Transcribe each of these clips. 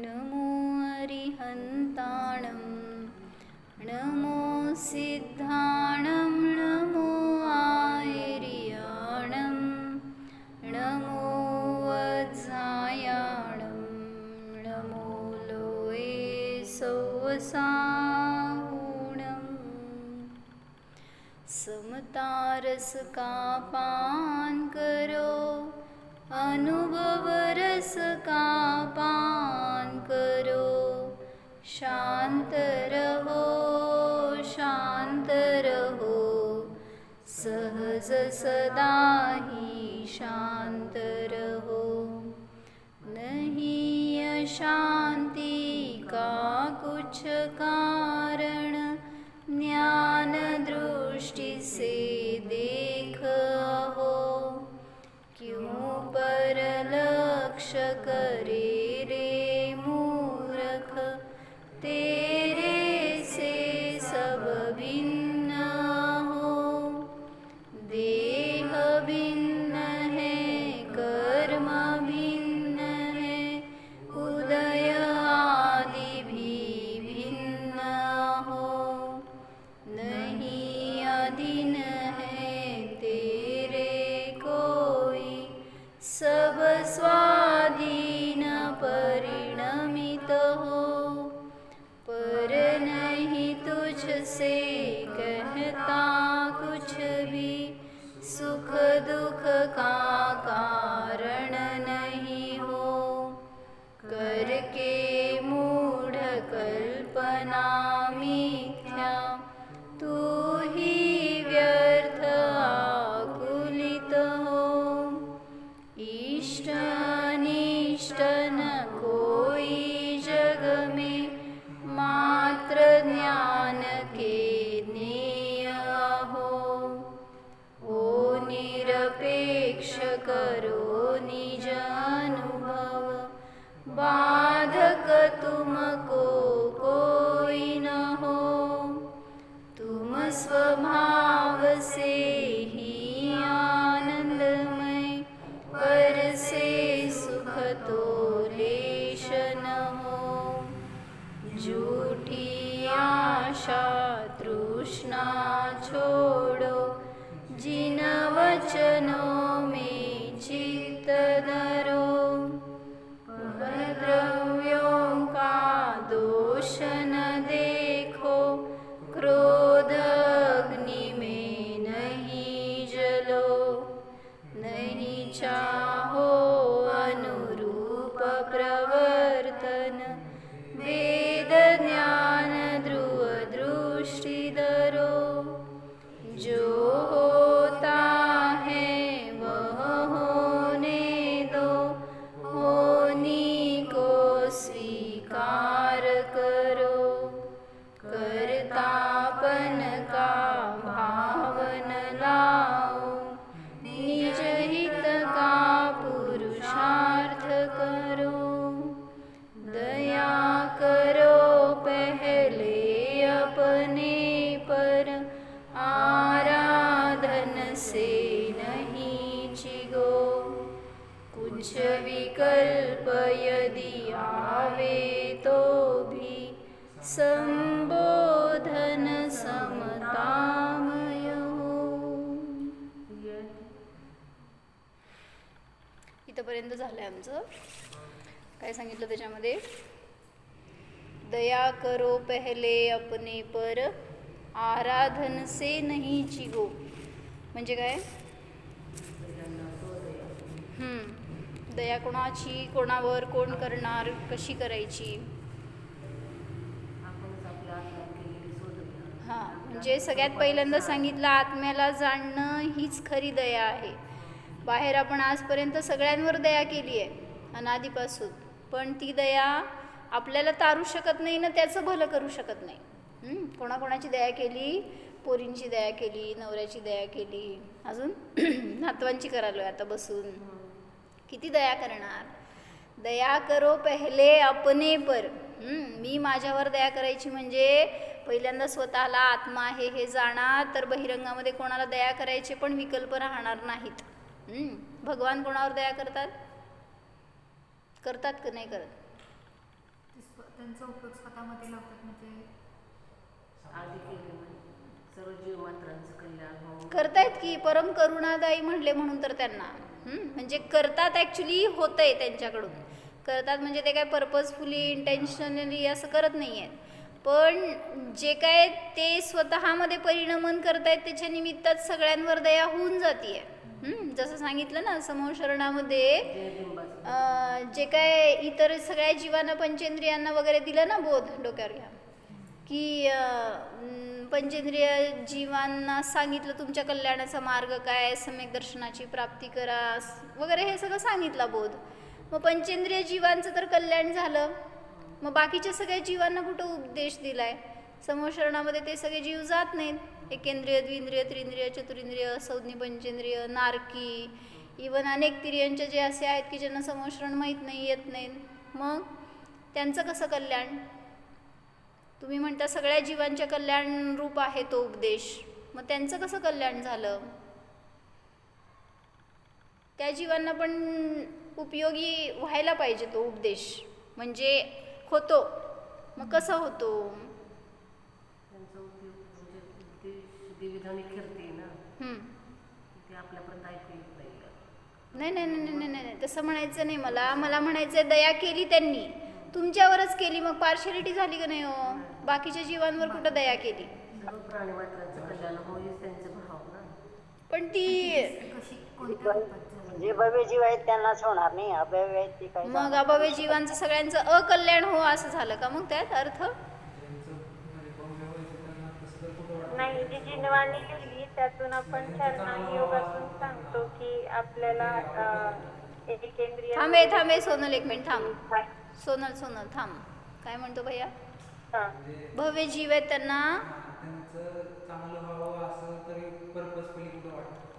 नमो अरिहन्ताणं नमो सिद्धाणं नमो आयर्याणं नमो वज्रायाणं नमो लोये सौवसाहुणं समता रस का पान करो अनुभव रस का पान करो शांत रहो सहज सदा ही शांत रहो नहीं अशांति का कुछ कारण ज्ञान दृष्टि से देख हो क्यों पर लक्ष्य करे रे मूर्ख तेरे से सब भिन्न हो देह भिन्न है कर्म भिन्न है उदय आदि भी भिन्न हो नहीं अधीन है तेरे कोई सब स्वाधीन परिणमित हो पर नहीं तुझसे कहता कुछ भी सुख दुख का कारण नहीं हो करके मूढ़ कल्पना मिथ्या तू ही व्यर्थ आकुलित हो इष्ट अनिष्ट न कोई जग में मात्र ज्ञान के ज्ञेय हो ओ निरपेक्ष करो निज अनुभव बाधक तुमको कोई न हो तुम स्वभाव से ही आनंदमय पर से सुख तो लेश न हो झूठी आशा तृष्णा छोड़ो जिन वचनों में चित्त धरो द्रव्यों का दोष न देखो क्रोध अग्नि में नहीं जलो नहीं चाहो अनुरूप प्रवर्तन वेद ज्ञान ध्रुव दृष्टि धरो जो होता है वह होने दो होनी को स्वीकार करो कर्तापन का भाव न लाओ निज हित का पुरुषार्थ करो दया करो पहले अपने पर आराधन से नहीं चिगो कुछ विकल्प यदि आवे तो भी संबोधन समतामय हो। इथपर्यंत झालंय आमचं. काय सांगितलं त्याच्यामध्ये? दया करो पहले अपने पर आराधन से नहीं चिगो म्हणजे काय? दया कोणाची कोणावर कोण करणार कशी करायची हां म्हणजे सगळ्यात पहिल्यांदा सांगितलं आत्म्याला जाणणं हीच खरी दया आहे. बाहेर आपण आजपर्यंत सगळ्यांवर दया केली आहे अनादीपासून पण ती दया आपल्याला तारू शकत नाही ना त्याचं भलं करू शकत नाही. कोणाकोणाची दया केली पोरींची दया केली नवऱ्याची दया केली अजून नातवांची करायलोय आता बसून किती दया करणार. दया करो पहले अपने पर मी माझ्यावर दया करायची म्हणजे पहिल्यांदा स्वतःला आत्मा आहे हे जाणार तर बहिरंगामध्ये कोणाला दया करायचे पण विकल्प राहणार नाहीत. भगवान कोणावर दया करतात? करतात का नाही करत? त्यांचा उपयोग स्वतःमध्ये लावतात, म्हणजे सर्व जीवमात्रांचं कल्याण करतायत की. परम करुणादायी म्हणले म्हणून तर त्यांना म्हणजे करतात. ॲक्च्युली होतंय त्यांच्याकडून करतात, म्हणजे ते काय पर्पजफुली इंटेन्शनली असं करत नाही आहेत, पण जे काय ते स्वतःमध्ये परिणमन करतायत त्याच्या निमित्तात सगळ्यांवर दया होऊन जाते. जसं सांगितलं ना समूहशरणामध्ये, जे काय इतर सगळ्या जीवांना पंचेंद्रियांना वगैरे दिलं ना बोध, डोक्यावर घ्या, की पंचेंद्रिय जीवांना सांगितलं तुमच्या कल्याणाचा मार्ग काय, सम्यक दर्शनाची प्राप्ती करा वगैरे, हे सगळं सांगितलं बोध. मग पंचेंद्रिय जीवांचं तर कल्याण झालं, मग बाकीच्या सगळ्या जीवांना कुठं उपदेश दिलाय? समूहशरणामध्ये ते सगळे जीव जात नाहीत. एकेंद्रिय, द्विंद्रिय, त्रिंद्रिय, चतुरिंद्रिय, संज्ञी पंचेंद्रिय, नारकी, इवन अनेक तिर्यांचे जे असे आहेत की ज्यांना समूहशरण माहीत नाही, येत नाहीत, मग त्यांचं कसं कल्याण? तुम्ही म्हणता सगळ्या जीवांच्या कल्याण रूप आहे तो उपदेश, मग त्यांचं कसं कल्याण झालं? त्या जीवांना पण उपयोगी व्हायला पाहिजे तो उपदेश, म्हणजे होतो. मग कसं होतो? त्यांचा उपयोग म्हणजे विविधाने करते ना, ते आपल्यापर्यंत ऐकू येत नाही. नाही नाही नाही नाही तसं म्हणायचं नाही मला. मला म्हणायचं दया केली त्यांनी, तुमच्यावरच केली, मग पार्शलिटी झाली का नाही हो? बाकीच्या जीवांवर कुठं दया केली? प्राणी मात्रांचं कल्याण होईल त्यांचे भाव ना. पण ती जे भव्य जीव आहेत त्यांनाच होणार नाही, अभव्य आहेत ते काय? मग अभव्य जीवांचं सगळ्यांचं अकल्याण हो असं झालं का मग त्यात अर्थ? नाही. जी जिनवाणी लिहिली त्यातून आपण शरणाई योगातून सांगतो की आपल्याला एकेंद्रिय. थांबे सोनल, एक मिनिट थांब. सोनल थांब. काय म्हणतो भैया? भव्य जीव आहेत त्यांना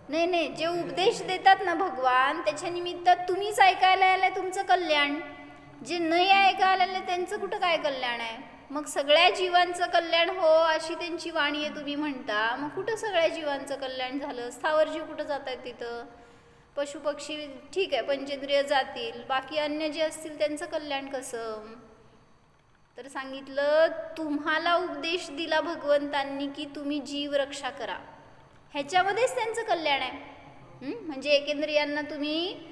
नाही, जे उपदेश देतात ना भगवान, त्याच्या निमित्त तुम्हीच ऐकायला आलाय तुमचं कल्याण. जे नाही ऐकायला आले त्यांचं कुठं काय कल्याण आहे? मग सगळ्या जीवांचं कल्याण हो अशी त्यांची वाणी आहे तुम्ही म्हणता, मग कुठं सगळ्या जीवांचं कल्याण झालं? स्थावर जीव कुठं जात आहेत तिथं? पशु पक्षी ठीक आहे, पंचेंद्रिय जातील, बाकी अन्य जे असतील त्यांचं कल्याण कसं? तर सांगितलं तुम्हाला उपदेश दिला भगवंतांनी की तुम्ही जीव रक्षा करा, ह्याच्यामध्येच त्यांचं कल्याण आहे. म्हणजे एकेंद्रियांना तुम्ही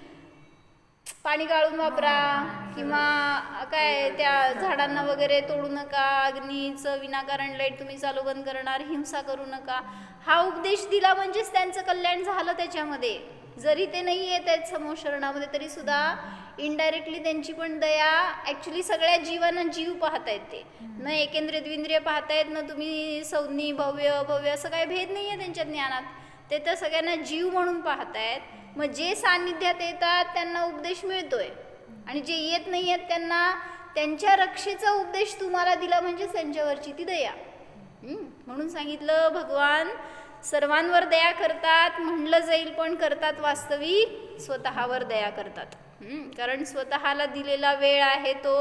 पाणी गाळून वापरा, किंवा काय त्या झाडांना वगैरे तोडू नका, अग्नीचं विनाकारण लाईट तुम्ही चालू बंद करणार, हिंसा करू नका, हा उपदेश दिला म्हणजेच त्यांचं कल्याण झालं त्याच्यामध्ये. जरी ते नाही येत आहेत समूहशरणामध्ये तरी सुद्धा इनडायरेक्टली त्यांची पण दया, ॲक्च्युली सगळ्या जीवांना जीव पाहतायत ते, न एकेंद्रिय द्विंद्रिय पाहतायत, न तुम्ही संज्ञी भव्य असं काही भेद नाही आहे त्यांच्या ज्ञानात, ते तर सगळ्यांना जीव म्हणून पाहतायत. मग जे सान्निध्यात येतात त्यांना उपदेश मिळतोय, आणि जे येत नाही आहेत त्यांना त्यांच्या रक्षेचा उपदेश तुम्हाला दिला म्हणजे त्यांच्यावरची ती दया. म्हणून सांगितलं भगवान सर्वांवर दया करतात म्हणलं जाईल, पण करतात वास्तविक स्वतःवर दया करतात. कारण स्वतःला दिलेला वेळ आहे तो,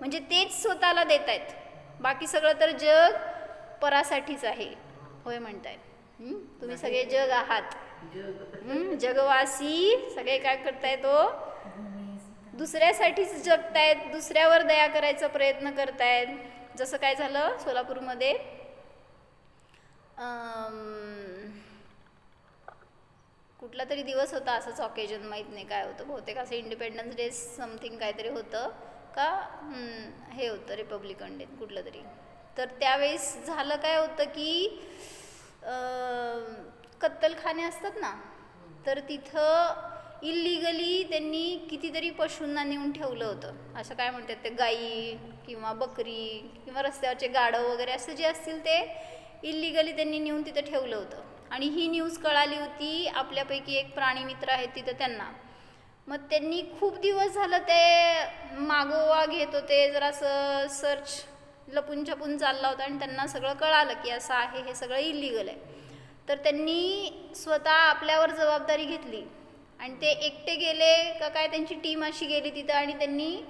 म्हणजे तेच स्वतःला देत आहेत, बाकी सगळं तर जग परासाठीच आहे होय म्हणतायत. तुम्ही सगळे जग आहात, जगवासी सगळे काय करताय तो दुसऱ्यासाठीच जगतायत, दुसऱ्यावर दया करायचा प्रयत्न करतायत. जसं काय झालं सोलापूरमध्ये कुठला तरी दिवस होता, असंच ऑकेजन माहीत नाही काय होतं, बहुतेक असं इंडिपेंडन्स डे समथिंग काहीतरी होतं का, हे होतं रिपब्लिकन डे कुठलं तरी. तर त्यावेळेस झालं काय होतं की कत्तलखाने असतात ना, तर तिथं इल्लिगली त्यांनी कितीतरी पशूंना नेऊन ठेवलं होतं. असं काय म्हणतात ते, गाई किंवा बकरी किंवा रस्त्यावरचे गाढव वगैरे असं जे असतील ते इल्लिगली त्यांनी नेऊन तिथं ठेवलं होतं. आणि ही न्यूज कळाली होती, आपल्यापैकी एक प्राणी मित्र आहेत तिथं त्यांना. मग त्यांनी खूप दिवस झालं ते मागोवा घेत होते, जरासं सर्च लपून छपून चालला होता, आणि त्यांना सगळं कळालं की असं आहे, हे सगळं इल्लिगल आहे. तर त्यांनी स्वतः आपल्यावर जबाबदारी घेतली आणि ते एकटे गेले का काय, त्यांची टीम अशी गेली तिथं, आणि त्यांनी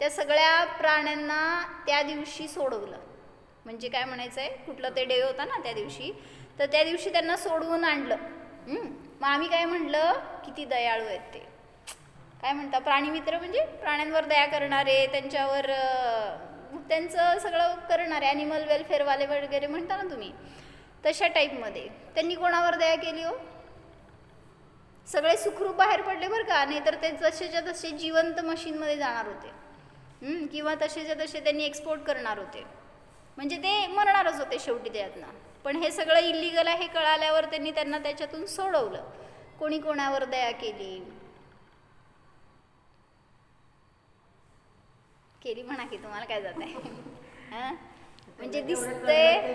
त्या सगळ्या प्राण्यांना त्या दिवशी सोडवलं. म्हणजे काय म्हणायचं आहे, कुठला ते डे होता ना त्या दिवशी, तर त्या दिवशी त्यांना सोडवून आणलं. मग आम्ही काय म्हटलं, किती दयाळू आहेत ते. काय म्हणता, प्राणीमित्र म्हणजे प्राण्यांवर दया करणारे, त्यांच्यावर त्यांचं सगळं करणारे, ॲनिमल वेलफेअरवाले वगैरे म्हणता ना तुम्ही, तशा टाईपमध्ये. त्यांनी कोणावर दया केली हो? सगळे सुखरूप बाहेर पडले बरं का, नाहीतर ते जसेच्या तसे जिवंत मशीनमध्ये जाणार होते, किंवा तसेच्या तसे त्यांनी एक्सपोर्ट करणार होते, म्हणजे ते मरणारच होते शेवटी त्यातनं. पण हे सगळं इलिगल आहे हे कळाल्यावर त्यांनी त्यांना त्याच्यातून सोडवलं. कोणी कोणावर दया केली केली म्हणा की, तुम्हाला काय जात आहे. म्हणजे दिसतंय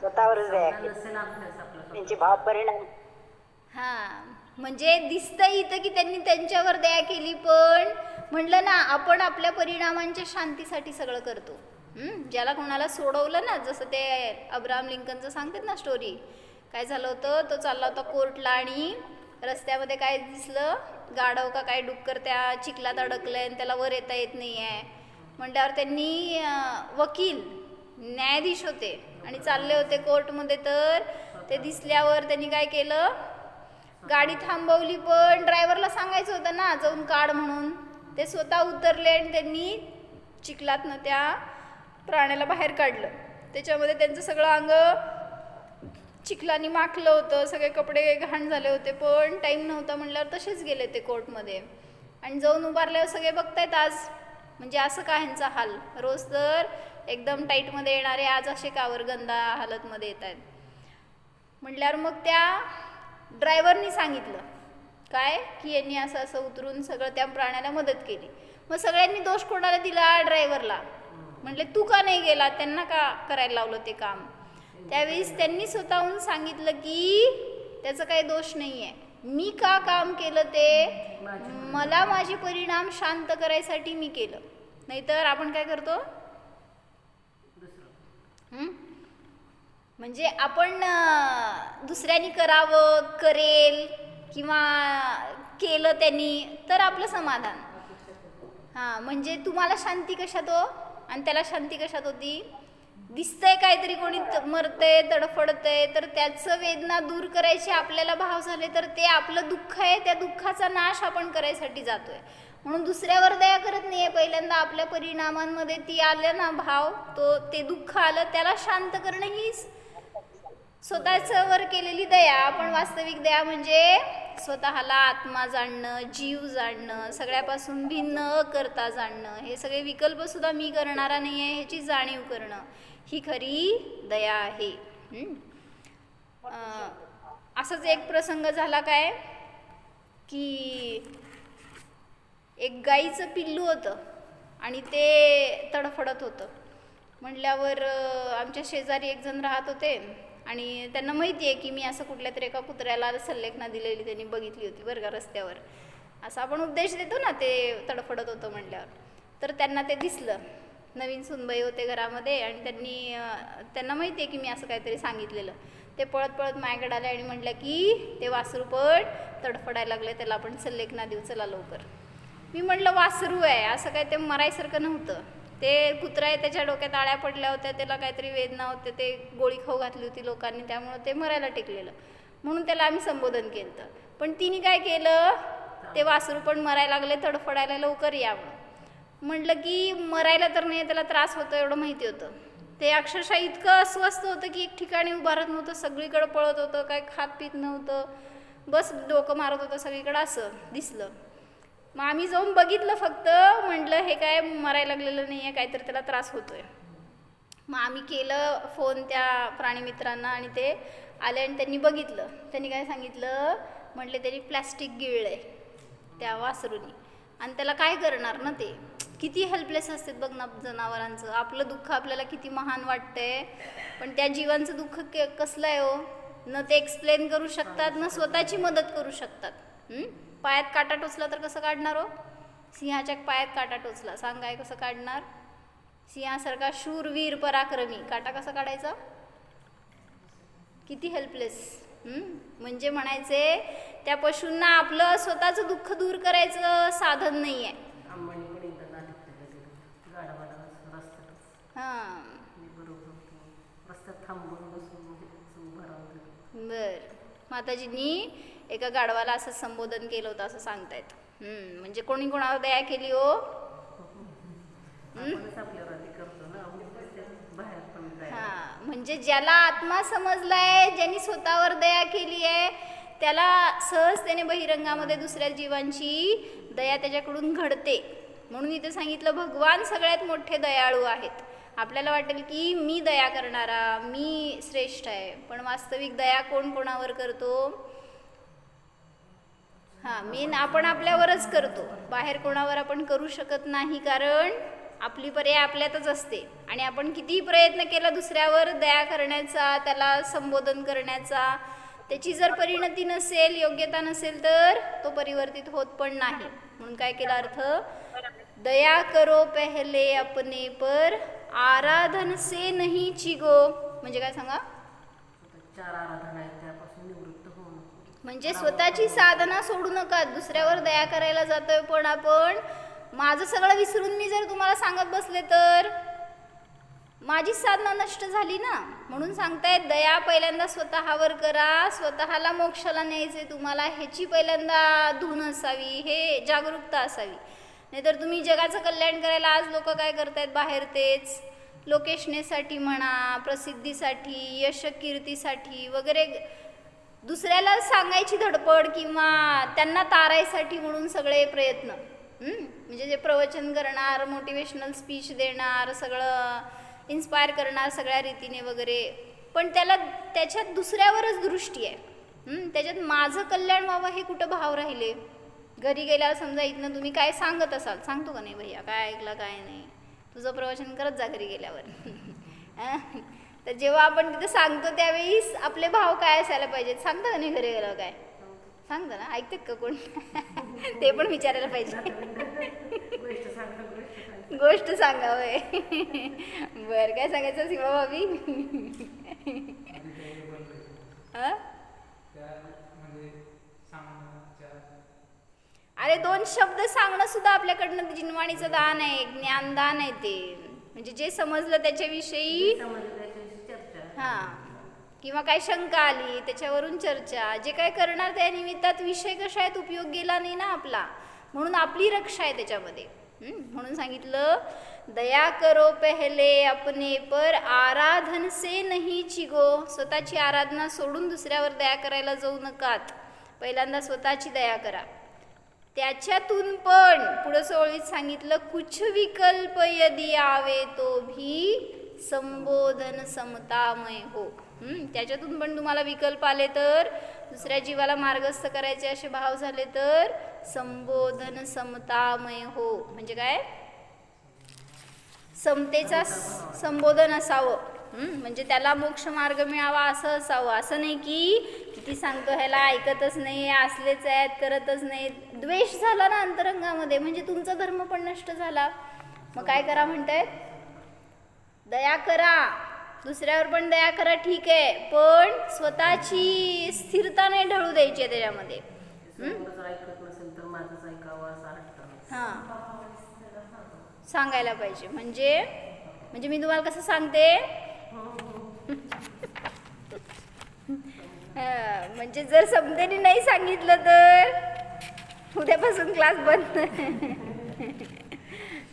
स्वतःवरच दया केली, त्यांचे भाव परिणाम. म्हणजे दिसतंय इथं की त्यांनी त्यांच्यावर दया केली, पण म्हटलं ना आपण आपल्या परिणामांच्या शांतीसाठी सगळं करतो. ज्याला कोणाला सोडवलं ना, जसं ते अब्राहम लिंकनचं सांगतात ना स्टोरी, काय झालं होतं, तो चालला होता कोर्टला आणि रस्त्यामध्ये काय दिसलं, गाढव का काय डुक्कर त्या चिखलात अडकलंय आणि त्याला वर येता येत नाही आहे. म्हटल्यावर त्यांनी वकील न्यायाधीश होते आणि चालले होते कोर्टमध्ये, तर ते दिसल्यावर त्यांनी काय केलं, गाडी थांबवली, पण ड्रायव्हरला सांगायचं होतं ना जाऊन काढ म्हणून. ते स्वतः उतरले आणि त्यांनी चिखलातनं त्या प्राण्याला बाहेर काढलं. त्याच्यामध्ये त्यांचं सगळं अंग चिखलानी माखलं होतं, सगळे कपडे घाण झाले होते, पण टाईम नव्हता म्हटल्यावर तसेच गेले ते कोर्टमध्ये. आणि जाऊन उभारल्यावर सगळे बघतायत आज, म्हणजे असं का ह्यांचा हाल, रोज तर एकदम टाईटमध्ये येणारे आज असे कावर गंदा हालतमध्ये येत आहेत म्हटल्यावर मग त्या ड्रायव्हरनी सांगितलं काय की यांनी असं असं उतरून सगळं त्या प्राण्याला मदत केली. मग सगळ्यांनी दोष कोणाला दिला? ड्रायव्हरला. म्हटले तू का नाही गेला, त्यांना का करायला लावलं ते काम. त्यावेळेस त्यांनी स्वतःहून सांगितलं की त्याचा काही दोष नाही आहे, मी का काम केलं ते मला माझे परिणाम शांत करायसाठी मी केलं. नाहीतर आपण काय करतो, म्हणजे आपण दुसऱ्यानी करावं, करेल किंवा केलं त्यांनी तर आपलं समाधान. म्हणजे तुम्हाला शांती कशात हो आणि त्याला शांती कशात होती? दिसतंय काहीतरी कोणी मरतंय तडफडतंय तर त्याचं वेदना दूर करायचे आपल्याला भाव झाले तर ते आपलं दुःख आहे, त्या दुःखाचा नाश आपण करायसाठी जातोय. म्हणून दुसऱ्यावर दया करत नाहीये, पहिल्यांदा आपल्या परिणामांमध्ये ती आलं ना भाव, तो ते दुःख आलं त्याला शांत करणं ही स्वतःच्या वर केलेली दया. आपण वास्तविक दया म्हणजे स्वतःला आत्मा जाणणं, जीव जाणणं, सगळ्यापासून भिन्न करता जाणणं, हे सगळे विकल्प सुद्धा मी करणारा नाही आहे ह्याची जाणीव करणं, ही खरी दया आहे. असंच एक प्रसंग झाला काय की एक गाईचं पिल्लू होतं आणि ते तडफडत होतं. म्हटल्यावर आमच्या शेजारी एक जण राहत होते आणि त्यांना माहिती आहे की मी असं कुठल्या तरी एका कुत्र्याला संलेखना दिलेली त्यांनी बघितली होती बरं का रस्त्यावर. असं आपण उपदेश देतो ना, ते तडफडत होतं म्हटल्यावर. तर त्यांना ते दिसलं, नवीन सुनबाई होते घरामध्ये आणि त्यांना माहिती आहे की मी असं काहीतरी सांगितलेलं. ते पळत पळत माझ्याकडे आले आणि म्हटलं की ते वासरू पण तडफडायला लागले, त्याला आपण संलेखना देऊ, चला लवकर. मी म्हटलं वासरू आहे, असं काय ते मरायसारखं नव्हतं, ते कुत्रा आहे, त्याच्या डोक्यात आळ्या पडल्या होत्या, त्याला काहीतरी वेदना होते, ते गोळी खाऊ घातली होती लोकांनी, त्यामुळं ते मरायला टेकलेलं, म्हणून त्याला आम्ही संबोधन केलं. पण तिने काय केलं, ते वासरू पण मरायला लागले, तडफडायला, लवकर या म्हटलं की मरायला तर नाही, त्याला त्रास होतो एवढं माहिती होतं. ते अक्षरशः इतकं अस्वस्थ होतं की एक ठिकाणी उभारत नव्हतं, सगळीकडं पळत होतं, काय खात पित नव्हतं, बस डोकं मारत होतं सगळीकडं, असं दिसलं. मग आम्ही जाऊन बघितलं फक्त, म्हटलं हे काय मरायला लागलेलं नाही आहे, काहीतरी त्याला त्रास होतोय. मग आम्ही केलं फोन त्या प्राणीमित्रांना आणि ते आले आणि त्यांनी बघितलं. त्यांनी काय सांगितलं, म्हटले त्यांनी प्लॅस्टिक गिळलंय त्या वासरूनी आणि त्याला काय करणार ना, ते किती हेल्पलेस असतात बघ ना जनावरांचं. आपलं दुःख आपल्याला किती महान वाटतंय, पण त्या जीवांचं दुःख कसलं आहे हो, न ते एक्सप्लेन करू शकतात, न स्वतःची मदत करू शकतात. पायात काटा टोचला तर कसं काढणार हो? सिंहाच्या पायात काटा टोचला, सांग काय कसं काढणार? सिंहासारखा शूरवीर पराक्रमी काटा कसा काढायचा? किती हेल्पलेस. म्हणजे म्हणायचे त्या पशूंना आपलं स्वतःचं दुःख दूर करायचं साधन नाही आहे. बर, माताजींनी एका गाढवाला असं संबोधन केलं होतं असं सांगतायत. म्हणजे कोणी कोणावर दया केली हो? हा, म्हणजे ज्याला आत्मा समजलाय, ज्यांनी स्वतःवर दया केली आहे, त्याला सहजतेने बहिरंगामध्ये दुसऱ्या जीवांची दया त्याच्याकडून घडते. म्हणून इथे सांगितलं भगवान सगळ्यात मोठे दयाळू आहेत. आपल्याला वाटेल की मी दया करणारा, मी श्रेष्ठ आहे, पण वास्तविक दया कोण कोणावर करतो? मेन आपण आपल्यावरच करतो, बाहेर कोणावर आपण करू शकत नाही, कारण आपली पर्याय आपल्यातच असते. आणि आपण कितीही प्रयत्न केला दुसऱ्यावर दया करण्याचा, त्याला संबोधन करण्याचा, त्याची जर परिणती नसेल, योग्यता नसेल, तर तो परिवर्तित होत पण नाही. म्हणून काय केला अर्थ? दया करो पहले अपने पर, आराधन से नहीं चिगो. म्हणजे काय सांगा? म्हणजे स्वतःची साधना सोडू नका. दुसऱ्यावर दया करायला जातोय पण आपण, माझं सगळं विसरून मी जर तुम्हाला सांगत बसले तर माझी साधना नष्ट झाली ना. म्हणून सांगतायत दया पहिल्यांदा स्वतःवर करा. स्वतःला मोक्षाला न्यायचे तुम्हाला, ह्याची पहिल्यांदा धून असावी, हे जागरूकता असावी. नाहीतर तुम्ही जगाचं कल्याण करायला आज लोक काय करतायत बाहेर, तेच लोकेशनेसाठी म्हणा, प्रसिद्धीसाठी, यश कीर्तीसाठी वगैरे दुसऱ्याला सांगायची धडपड किंवा त्यांना तारायसाठी म्हणून सगळे प्रयत्न. म्हणजे जे प्रवचन करणार, मोटिवेशनल स्पीच देणार, सगळं इन्स्पायर करणार सगळ्या रीतीने वगैरे, पण त्याच्यात दुसऱ्यावरच दृष्टी आहे. त्याच्यात माझं कल्याण व्हावं हे कुठं भाव राहिले. घरी गेल्यावर समजा इथनं तुम्ही काय सांगत असाल, सांगतो का नाही भैया, काय ऐकलं काय नाही, तुझं प्रवचन करत जा घरी गेल्यावर. तर जेव्हा आपण तिथे सांगतो त्यावेळी आपले भाव काय असायला पाहिजेत, सांगता का नाही घरी गेल्यावर, काय सांगता ना, ऐकतात का कोण? ते पण विचारायला पाहिजे. गोष्ट सांगा होय. बर, काय सांगायचं सीमा भाभी? अरे 2 शब्द सांगणं सुद्धा आपल्याकडनं जिनवाणीचं दान आहे, ज्ञानदान आहे ते. म्हणजे जे समजलं त्याच्याविषयी किंवा काय शंका आली त्याच्यावरून चर्चा, जे काय करणार त्या निमित्तात विषय कशा आहेत, उपयोग गेला नाही ना आपला, म्हणून आपली रक्षा आहे त्याच्यामध्ये. म्हणून सांगितलं दया करो पहले अपने पर, आराधन से नहीं चिगो. स्वतःची आराधना सोडून दुसऱ्यावर दया करायला जाऊ नकात. पहिल्यांदा स्वतःची दया करा. त्याच्यातून पण पुढं ओळीत सांगितलं कुछ विकल्प यदि आवे तो भी संबोधन समतामय हो. त्याच्यातून पण तुम्हाला विकल्प आले तर, दुसऱ्या जीवाला मार्गस्थ करायचे असे भाव झाले तर संबोधन समतामय हो. म्हणजे काय? समतेचा संबोधन असावं. म्हणजे त्याला मोक्ष मार्ग मिळावा असं असावं. असं नाही की किती सांगतो ह्याला ऐकतच नाही, असलेच आहेत, करतच नाही. द्वेष झाला ना अंतरंगामध्ये, म्हणजे तुमचा धर्म पण नष्ट झाला. मग काय करा म्हणतायत? दया करा, दुसऱ्यावर पण दया करा, ठीक आहे, पण स्वतःची स्थिरता नाही ढळू द्यायची आहे त्याच्यामध्ये. सांगायला पाहिजे. म्हणजे मी तुम्हाला कसं सांगते, म्हणजे जर समजेने नाही सांगितलं तर उद्यापासून क्लास बंद.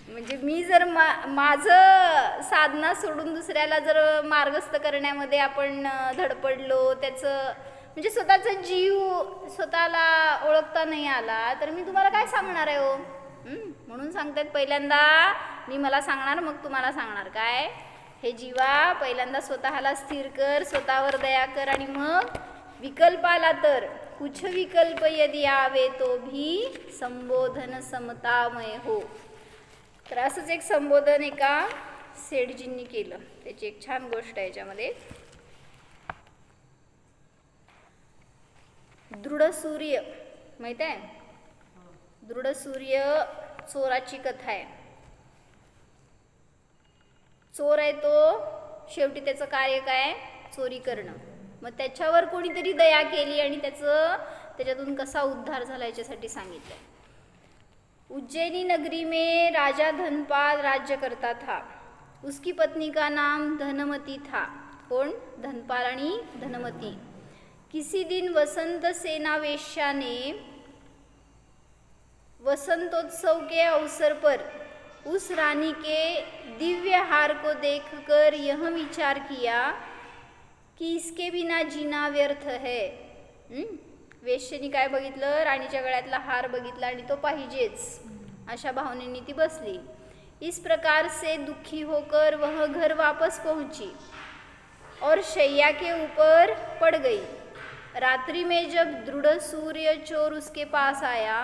म्हणजे मी जर माझं साधना सोडून दुसऱ्याला जर मार्गस्थ करण्यामध्ये आपण धडपडलो, त्याचं म्हणजे स्वतःचा जीव स्वतःला ओळखता नाही आला, तर मी तुम्हाला काय सांगणार आहे हो. म्हणून सांगतात पहिल्यांदा मी मला सांगणार, मग तुम्हाला सांगणार. काय? हे जीवा पहिल्यांदा स्वतःला स्थिर कर, स्वतःवर दया कर, आणि मग विकल्प आला तर कुछ विकल्प यदि आवे तो भी संबोधन समतामय हो. तर असंच एक संबोधन एका सेठजींनी केलं. त्याची एक छान गोष्ट आहे याच्यामध्ये. दृढ सूर्य माहित आहे? दृढ सूर्य चोराची कथा आहे. चोर आहे तो, शेवटी त्याचं कार्य काय? चोरी करणं. मग त्याच्यावर कोणीतरी दया केली आणि त्याच्यातून कसा उद्धार झाला याच्यासाठी सांगितलंय. उज्जैनी नगरी में राजा धनपाल राज्य करता था. उसकी पत्नी का नाम धनमती था. कोण? धनपाल आणि धनमती. किसी दिन वसंत सेना वेश्या ने वसंतोत्सव के अवसर पर उस रानी के दिव्य हार को देखकर यह विचार किया कि इसके बिना जीना व्यर्थ है। वेश्येनी काय बघितलं, राणीच्या गळ्यातला हार बघितला आणि तो पाहिजेच अशा भावनेने ती बसली। इस प्रकार से दुखी होकर वह घर वापस पहुंची और शैया के ऊपर पड़ गई। रात्रि में जब दृढ़ सूर्य चोर उसके पास आया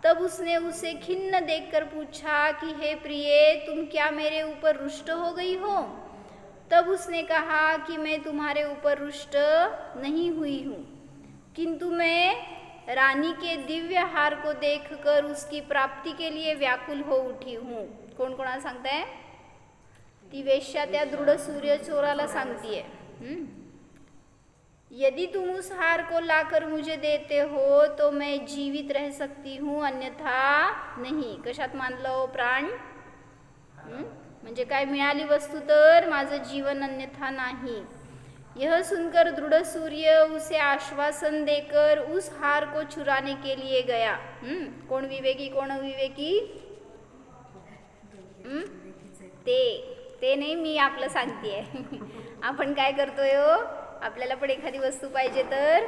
तब उसने उसे खिन्न देखकर पूछा कि हे प्रिय, तुम क्या मेरे ऊपर रुष्ट हो गई हो? तब उसने कहा कि मैं तुम्हारे ऊपर रुष्ट नहीं हुई हूँ, किंतु मैं रानी के दिव्य हार को देखकर उसकी प्राप्ति के लिए व्याकुल हो उठी हूँ। कोण कोणाला सांगताय? ती वेश्या त्या दृढ़ सूर्य चोराला सांगतीये, यदि तुम उस हार को लाकर मुझे देते हो तो मैं जीवित रह सकती हूँ, अन्यथा नहीं। कशात मानलं प्राण? म्हणजे काय, मिळाली वस्तू तर माझं जीवन, अन्यथा नाही। यह सुनकर दृढ़ सूर्य उसे आश्वासन देकर उस हार को चुराने के लिए गया। कोण विवेकी, कोण अविवेकी? ते नाही, मी आपलं सांगतेय। आपण काय करतोय, आपल्याला पण एखादी वस्तू पाहिजे तर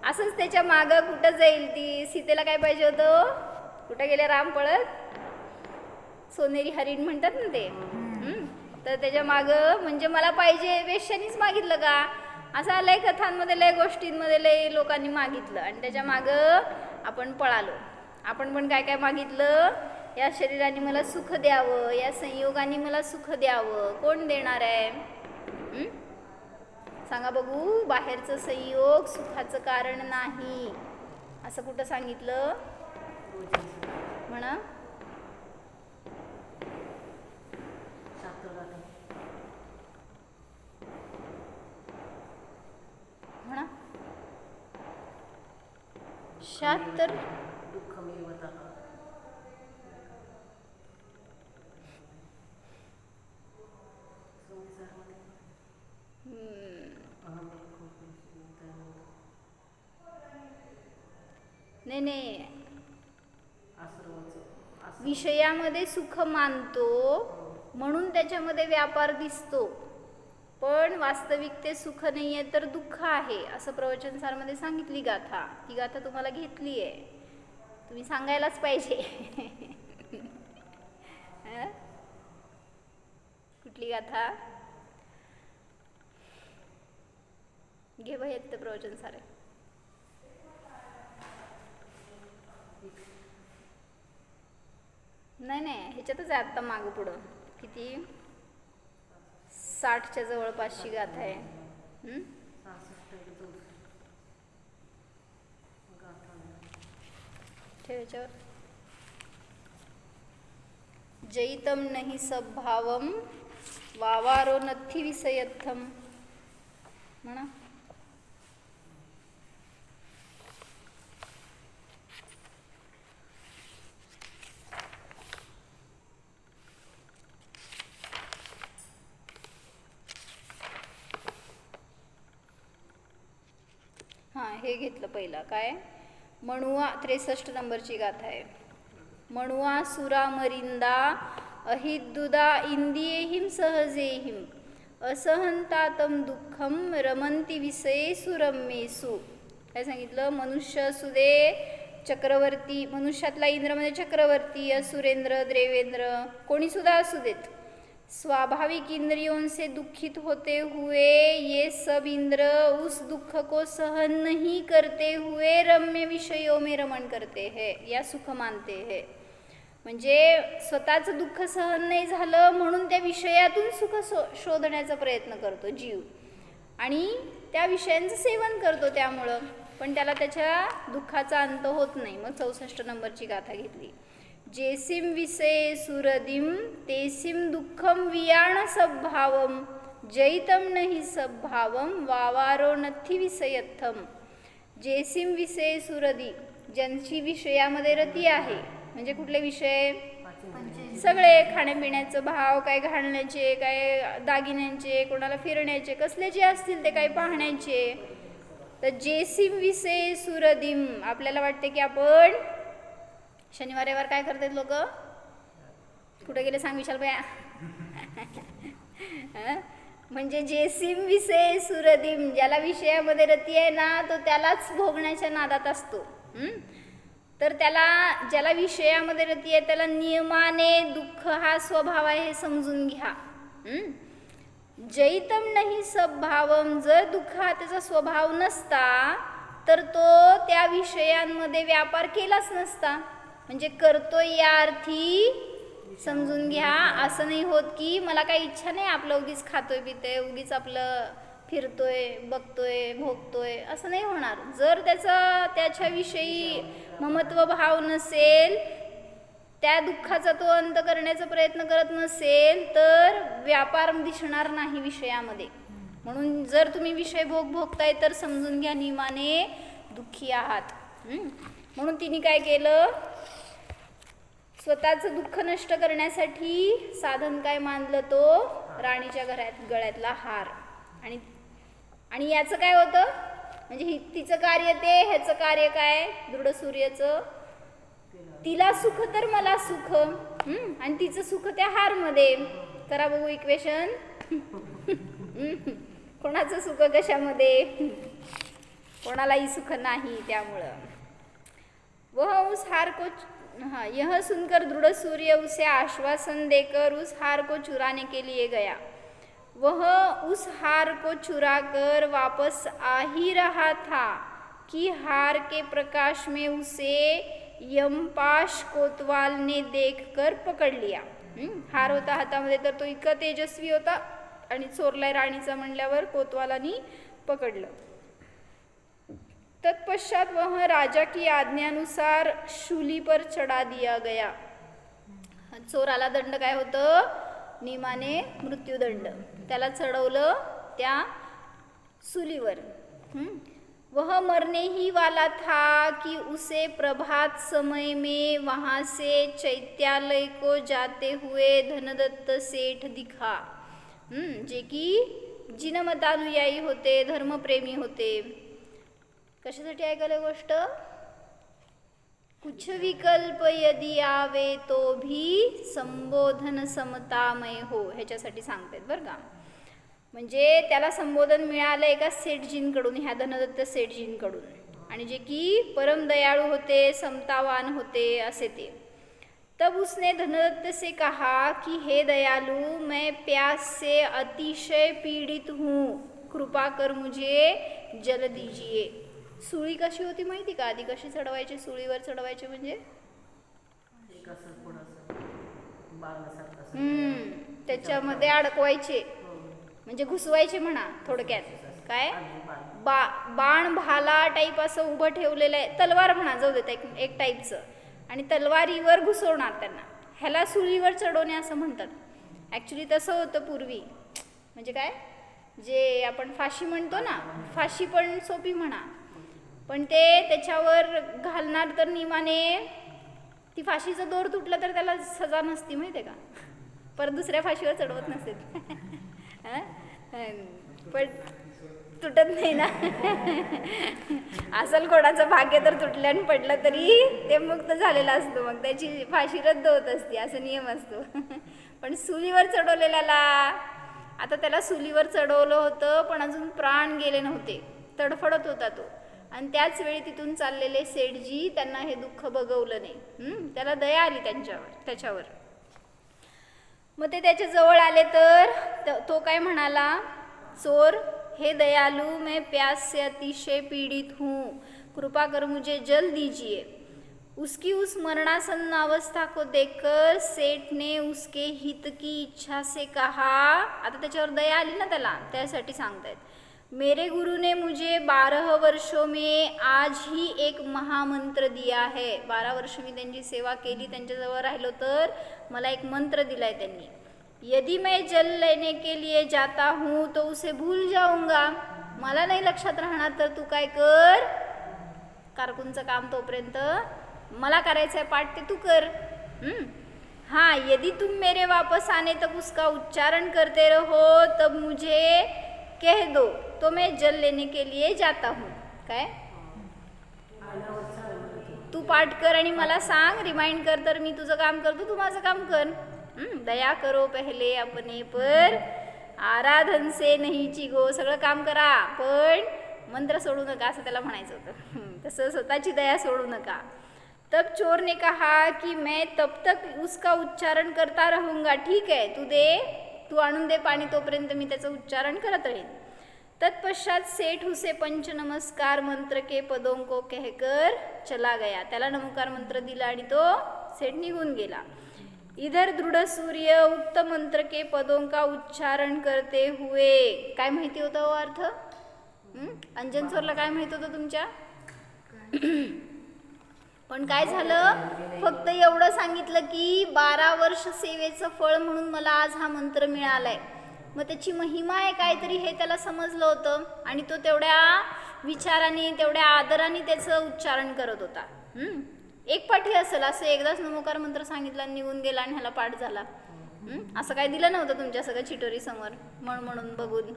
असंच त्याच्या मागं कुठं जाईल। ती सीतेला काय पाहिजे होतं, कुठं गेले राम पळत, सोनेरी हरिण म्हणतात ना ते, तर त्याच्या मागं म्हणजे मला पाहिजे, वेश्यानीच मागितलं का? असं लय कथांमध्ये, लय गोष्टींमध्ये लय लोकांनी मागितलं आणि त्याच्या मागं आपण पळालो। आपण पण काय काय मागितलं, या शरीराने मला सुख द्यावं, या संयोगाने मला सुख द्यावं। कोण देणार आहे? सांगा बघू, बाहेरचं संयोग सुखाचं कारण नाही असं कुठं सांगितलं म्हणा? म्हणा 76 नाही, विषयामध्ये सुख मानतो म्हणून त्याच्यामध्ये व्यापार दिसतो, पण वास्तविक ते सुख नाहीये तर दुःख आहे असं प्रवचनसारमध्ये सांगितली गाथा। ती गाथा तुम्हाला घेतली आहे, तुम्ही सांगायलाच पाहिजे। कुठली गाथा? घे भयत प्रवचन सारे। नाही नाही, ह्याच्यातच आहे आत्ता मागं पुढं किती 60च्या जवळपासची गाथा आहे। ठेवायच्यावर जैतम नहीं सद्भावम वावारो नथी विषयत्थम म्हणा। हे घेतलं पहिला काय, मणुआ 63 नंबरची गाथा आहे। मणुआ सुरा मरिंदा अहिद्दुदा इंदियेहिम सहजेहिम असहंतातम दुःखम रमंती विषयेषु रम्येषु। काय सांगितलं? मनुष्य असू दे, चक्रवर्ती, मनुष्यातला इंद्र म्हणजे चक्रवर्ती, असुरेंद्र, देवेंद्र, कोणी सुद्धा असू देत, स्वाभाविक इंद्रियों से दुखित होते हुए ये सब इंद्र उस दुख को सहन नहीं करते हुए रम्य विषयों में रमण करते हैं या सुख मानते हैं। म्हणजे स्वतःचं दुःख सहन नाही झालं म्हणून त्या विषयातून सुख शोधण्याचा प्रयत्न करतो जीव आणि त्या विषयांचं सेवन करतो त्यामुळं, पण त्याला त्याच्या दुःखाचा अंत होत नाही। मग 64 नंबरची गाथा घेतली। जेसिम विषये सुरदिम तेसिम दुःखम वियाण सद्भावम जैतम नहीं सद्भावम वावारो नथी विषयत्थम। जेसिम विषये सुरदी, ज्यांची विषयामध्ये रती आहे, म्हणजे कुठले विषय? सगळे, खाण्यापिण्याचं भाव, काय घालण्याचे, काय दागिन्यांचे, कोणाला फिरण्याचे, कसले जे असतील ते काय पाहण्याचे, तर जेसीम विषय सुरदिम, आपल्याला वाटते की आपण शनिवार रविवार काय करतात लोक, कुठे गेले सांग विशाल भैया म्हणजे जेसीम विषय सुरदिम, ज्याला विषयामध्ये रती आहे ना तो त्यालाच भोगण्याच्या नादात असतो. तर त्याला ज्याला विषयामध्ये रती आहे त्याला नियमाने दुःख हा स्वभाव आहे हे समजून घ्या. जैतम नाही सबभावम, जर दुःख हा त्याचा स्वभाव नसता तर तो त्या विषयांमध्ये व्यापार केलाच नसता. म्हणजे करतोय या अर्थी समजून घ्या. असं नाही होत की मला काही इच्छा नाही, आपलं उगीच खातोय पितोय, उगीच आपलं फिरतोय भोगतोय भोगतोय, असं नाही होणार. जर त्याच्याविषयी ममत्व भाव नसेल, त्या दुःखाचा तो अंत करण्याचा प्रयत्न करत नसेल तर व्यापार दिसणार नाही विषयामध्ये. म्हणून जर तुम्ही विषय भोगताय तर समजून घ्या नियमाने दुःखी आहात. म्हणून तिने काय केलं, स्वतःचं दुःख नष्ट करण्यासाठी साधन काय मानलं, तो राणीच्या गळ्यातला हार. आणि याचं काय होतं, म्हणजे तिचं कार्य ते, ह्याचं कार्य काय, दृढ सूर्याचं, तिला सुख तर मला सुख, आणि तिचं सुख त्या हारमध्ये. करा बघू इक्वेशन. कोणाचं सुख कशामध्ये, कोणालाही सुख नाही. त्यामुळं वह उस हार को, हाँ, यह सुनकर दृढ़ सूर्य उसे आश्वासन देकर उस हार को चुराने के लिए गया. वह उस हार को चुराकर वापस आ ही रहा था कि हार के प्रकाश में उसे यमपाश कोतवाल ने देखकर पकड़ लिया. हार होता हातामध्ये तर तो इतका तेजस्वी होता आणि चोरलाय राणीचा म्हणल्यावर कोतवालानी पकडलं. तत्पश्चात वह राजा की आज्ञानुसार शूली पर चढ़ा दिया गया. चोराला दंड काय होतं, नियमाने मृत्यूदंड. त्याला चढवलं त्या सूलीवर. वह मरने ही वाला था कि उसे प्रभात समय में वहाँ से चैत्यालय को जाते हुए धनदत्त सेठ दिखा. जे की जिनमतानुयायी होते, धर्मप्रेमी होते. कशासाठी ऐकलं गोष्ट, कुछ विकल्प यदि आवे तो भी संबोधन समतामय हो, ह्याच्यासाठी सांगतात बरं का. म्हणजे त्याला संबोधन मिळालं एका सेठजींकडून, ह्या धनदत्त सेठजींकडून, आणि जे की परम दयाळू होते, समतावान होते असे ते. तब उसने धनदत्त से कहा कि हे दयालु, मैं प्यास से अतिशय पीड़ित हूँ, कृपा कर मुझे जल दीजिए. सुळी कशी होती माहिती का, आधी कशी चढवायची, सुळीवर चढवायचे म्हणजे त्याच्यामध्ये अडकवायचे, म्हणजे घुसवायचे म्हणा थोडक्यात. काय बाण भाला टाईप असं उभं ठेवलेलं आहे, तलवार म्हणा, जाऊ देत एक टाईपचं, आणि तलवारीवर घुसवणार त्यांना. ह्याला सुळीवर चढवणे असं म्हणतात. ॲक्च्युली तसं होतं पूर्वी. म्हणजे काय, जे आपण फाशी म्हणतो ना, फाशी पण सोपी म्हणा, पण ते त्याच्यावर घालणार तर नियमाने ती फाशीचं दोर तुटलं तर त्याला सजा नसती माहिती आहे का, परत दुसऱ्या फाशीवर चढवत नसेल. पण तुटत नाही ना. असल कोणाचं भाग्य तर तुटल्यानं पडलं तरी ते मुक्त झालेलं असतं, मग त्याची फाशी रद्द होत असते, असं नियम असतो. पण सुलीवर चढवलेल्याला, आता त्याला सुलीवर चढवलं होतं पण अजून प्राण गेले नव्हते, तडफडत होता तो. आणि त्याच वेळी तिथून चाललेले सेठजी त्यांना हे दुःख बघवलं नाही. त्याला दया आली त्याच्यावर. मग ते त्याच्या जवळ आले तर तो काय म्हणाला, चोर, हे दयालु, मैं प्यास से अतिशय पीड़ित हूँ, कृपा कर मुझे जल दीजिए. उसकी उस मरणासन्न अवस्था को देखकर सेठ ने उसके हित की इच्छा से कहा. आता त्याच्यावर दया आली ना त्याला, त्यासाठी सांगतायत, मेरे गुरु ने मुझे 12 वर्षों में आज ही एक महामंत्र दिया है. 12 वर्ष मी त्यांची सेवा केली, त्यांच्याजवळ राहिलो तर मला एक मंत्र दिलाय त्यांनी. यदि मैं जल लेने के लिए जाता हूँ तो उसे भूल जाऊंगा. मला नाही लक्षात राहणार तर तू काय कर, कारकुनचं काम तोपर्यंत मला करायचं आहे पाठ ते तू कर. हाँ, यदि तुम मेरे वापस आने तक उसका उच्चारण करते रहो तब मुझे कह दो तो मैं जल लेने के लिए जाता हूँ. काय तू पाठ कर आणि मला सांग, रिमाइंड कर, तर मी तुझं काम करतो, तू माझं काम कर. दया करो पहले अपने पर, आराधन से नहीं चिगो. सगळं काम करा पण मंत्र सोडू नका, असं त्याला म्हणायचं होतं. तसं स्वतःची दया सोडू नका. तब चोर ने कहा कि मैं तब तक उसका उच्चारण करता रहूंगा. ठीक आहे, तू आणून दे पाणी, तोपर्यंत मी त्याचं उच्चारण करत राहीन. तत्पश्चात सेठ उसे पंच नमस्कार मंत्र के पदों को कहकर चला गया. त्याला नमस्कार मंत्र दिला आणि तो सेठ निघून गेला. इधर दृढ़ सूर्य उक्त मंत्र के पदों का उच्चारण करते हुए. काय माहिती होता हो अर्थ? अंजन सरला काय माहित होतं तुमच्या? पण काय झालं, फक्त एवढं सांगितलं की 12 वर्ष सेवेचं फळ म्हणून मला आज हा मंत्र मिळालाय. मग त्याची महिमा आहे काहीतरी हे त्याला समजलं होतं आणि तो तेवढ्या विचाराने तेवढ्या आदराने त्याचं उच्चारण करत होता. एक पाठी असेल, असं एकदाच नमोकार मंत्र सांगितला निघून गेला आणि ह्याला पाठ झाला, असं काही दिलं नव्हतं तुमच्या सगळं चिटोरी समोर म्हणून बघून.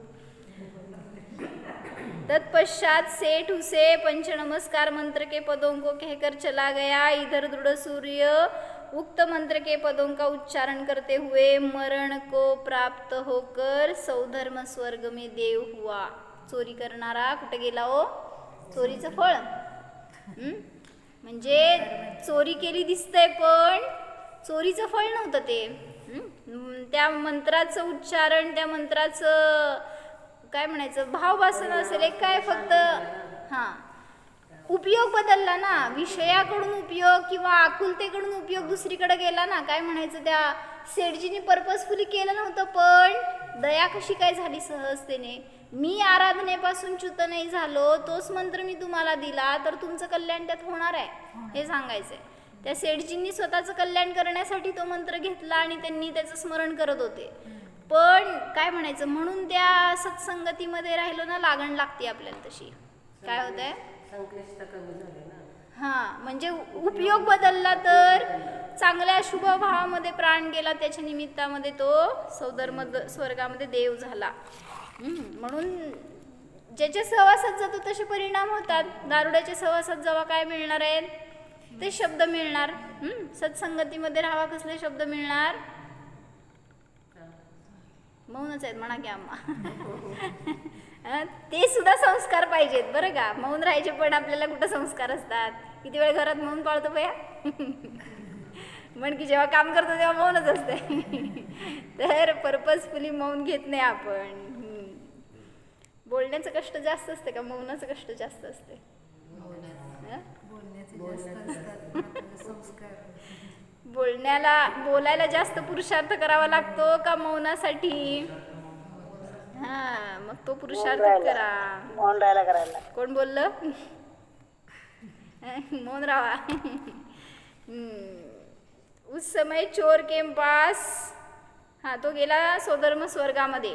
तत्पश्चात सेठ उसे पंच नमस्कार मंत्र के पदों को कहकर चला गया. इधर दृढ़ सूर्य उक्त मंत्र के पदों का उच्चारण करते हुए मरण को प्राप्त होकर सौधर्म स्वर्ग में देव हुआ. चोरी करणारा कुठे गेला हो? चोरीचं फळ. म्हणजे चोरी केली दिसतंय पण चोरीचं फळ नव्हतं ते. त्या मंत्राचं उच्चारण, त्या मंत्राचं काय म्हणायचं भाववासना असेल एक काय, फक्त उपयोग बदलला ना, विषयाकडून उपयोग किंवा आकुलतेकडून उपयोग दुसरीकडे गेला ना. काय म्हणायचं, त्या सेठजीने पर्पजफुली केलं नव्हतं पण दया कशी काय झाली सहजतेने. मी आराधनेपासून च्युत नाही झालो, तोच मंत्र मी तुम्हाला दिला तर तुमचं कल्याण त्यात होणार आहे हे सांगायचंय. त्या सेठजींनी स्वतःचं कल्याण करण्यासाठी तो मंत्र घेतला आणि त्यांनी त्याचं स्मरण करत होते. पण काय म्हणायचं, म्हणून त्या सत्संगतीमध्ये राहिलो ना, लागण लागते आपल्याला तशी. काय होत आहे, म्हणजे उपयोग बदलला तर चांगल्या शुभ भावामध्ये प्राण गेला, त्याच्या निमित्तामध्ये तो सौधर्म स्वर्गामध्ये देव झाला. म्हणून ज्याच्या सहवासात जातो तसे परिणाम होतात. दारुड्याच्या सहवासात जेव्हा काय मिळणार आहेत, ते शब्द मिळणार. सत्संगतीमध्ये राहावा, कसले शब्द मिळणार? मौनच आहेत म्हणा की आम्हा. ते सुद्धा संस्कार पाहिजेत बरं का. मौन राहायचे पण आपल्याला कुठं संस्कार असतात. किती वेळ घरात मौन पाळतो बया. म्हण की जेव्हा काम करतो तेव्हा मौनच असते. तर पर्पजफुली मौन घेत नाही आपण. बोलण्याचं कष्ट जास्त असते का मौनाचं कष्ट जास्त असते? बोलायला जास्त पुरुषार्थ करावा लागतो का मौनासाठी? मग तो पुरुषार्थ करा. मौन राहायला करायला. कोण बोललं? मौन राहा. उस समय चोर के पास, तो गेला सौधर्म स्वर्गामध्ये.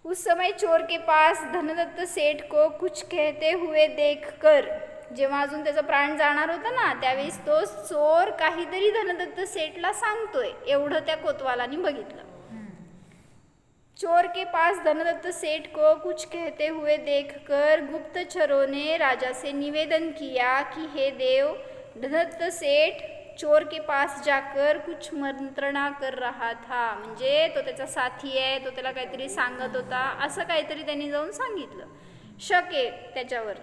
उस समय चोर के पास धनदत्त सेठ को कुछ कहते हुए देखकर, जेव्हा अजून त्याचा प्राण जाणार होता ना त्यावेळेस तो चोर काहीतरी धनदत्त सेठला सांगतोय एवढं त्या कोतवालानी बघितलं. चोर के पास धनदत्त सेठ को कुछ कहते हुए देखकर गुप्तचरों ने राजा से निवेदन किया कि हे देव, धनदत्त सेठ चोर के पास जाकर कुछ मंत्रणा कर रहा था. म्हणजे तो त्याचा साथी आहे, तो त्याला काहीतरी सांगत होता, असं काहीतरी त्यांनी जाऊन सांगितलं. शक आहे त्याच्यावर.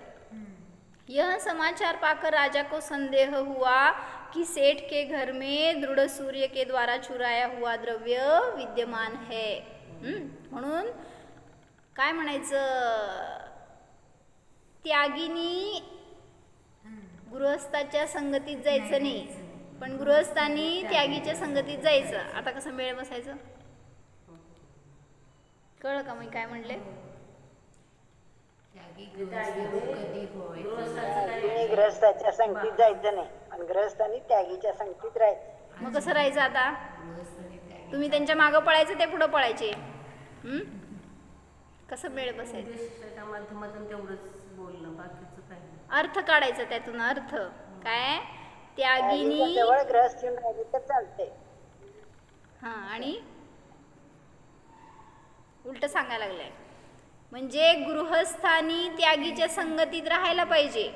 यह समाचार पाकर राजा को संदेह हुआ कि सेठ के घर में दृढ़ सूर्य के द्वारा चुराया हुआ द्रव्य विद्यमान है. म्हणून काय म्हणायचं, त्यागीनी गृहस्थाच्या संगतीत जायचं नाही पण गृहस्थांनी त्यागीच्या संगतीत जायचं. आता कसं मेळ बसायचं कळलं का मी काय म्हणले? गृहस्थाच्या संगतीत जायचं नाही पण गृहस्थांनी त्यागीच्या संगतीत राहायचं. मग कसं राहायचं आता? तुम्ही त्यांच्या मागं पळायचं, ते पुढं पळायचे. कसं मेळ बसायचं? अर्थ काढायचा त्यातून. अर्थ काय? त्यागीनी जवळ ग्रस्त येऊन राहिले तर चालते. आणि उलट सांगायला लागलंय म्हणजे गृहस्थानी त्यागीच्या संगतीत राहायला पाहिजे,